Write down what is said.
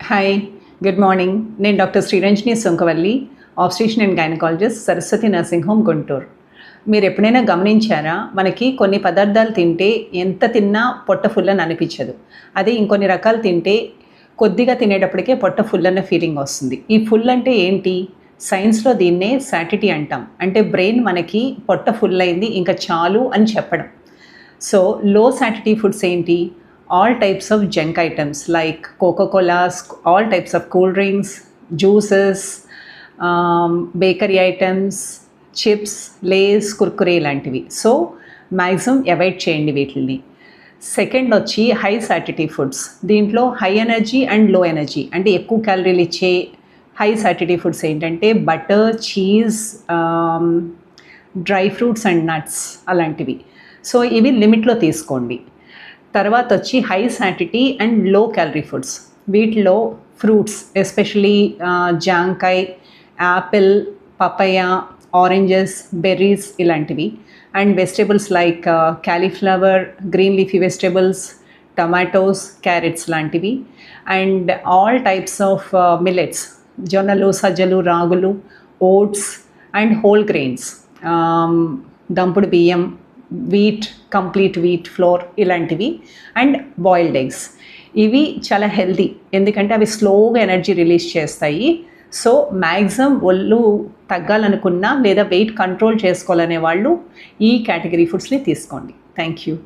Hi, good morning. నేను doctor Sriranjani Sunkavalli, obstetrician and gynaecologist, Saraswati nursing home, Guntur. మీరు ఎప్పుడైనా గమనించారా, మనకి కొన్ని పదార్థాలు తింటే ఎంత తిన్నా పొట్ట ఫుల్ అని అనిపించదు. అదే ఇంకొన్ని రకాలు తింటే కొద్దిగా తినేటప్పటికే పొట్ట ఫుల్ అన్న ఫీలింగ్ వస్తుంది. ఈ ఫుల్ అంటే ఏంటి? సైన్స్లో దీన్నే సాటిటీ అంటాం. అంటే బ్రెయిన్ మనకి పొట్ట ఫుల్ అయింది, ఇంకా చాలు అని చెప్పడం. సో లో సాటిటీ ఫుడ్స్ ఏంటి? All types of junk items like Coca-Cola, all types of cool drinks, juices, bakery items, chips, lays, kurkure లాంటివి. సో మ్యాక్సిమం అవాయిడ్ చేయండి వీటిని. సెకండ్ వచ్చి హై సాటిటీ ఫుడ్స్. దీంట్లో high energy and low energy, అంటే ఎక్కువ క్యాలరీలు ఇచ్చే హై సాటిటీ ఫుడ్స్ ఏంటంటే butter, cheese, dry fruits and nuts అలాంటివి. సో ఇవి లిమిట్లో తీసుకోండి. తర్వాత వచ్చి high satiety and low calorie foods. వీటిలో ఫ్రూట్స్, ఎస్పెషలీ జాంకాయ్, యాపిల్, పపాయ, ఆరెంజెస్, బెర్రీస్ ఇలాంటివి. And vegetables like cauliflower, green leafy vegetables, tomatoes, carrots లాంటివి. And all types of millets, జొన్నలు, సజ్జలు, రాగులు, ఓట్స్ అండ్ హోల్ గ్రెయిన్స్, దంపుడు బియ్యం, వీట్, కంప్లీట్ వీట్ ఫ్లోర్ ఇలాంటివి. And boiled eggs. ఇవి చాలా హెల్తీ, ఎందుకంటే అవి స్లోగా ఎనర్జీ రిలీజ్ చేస్తాయి. సో మ్యాక్సిమం ఒళ్ళు తగ్గాలనుకున్నా లేదా వెయిట్ కంట్రోల్ చేసుకోవాలనే వాళ్ళు ఈ కేటగిరీ ఫుడ్స్ని తీసుకోండి. Thank you.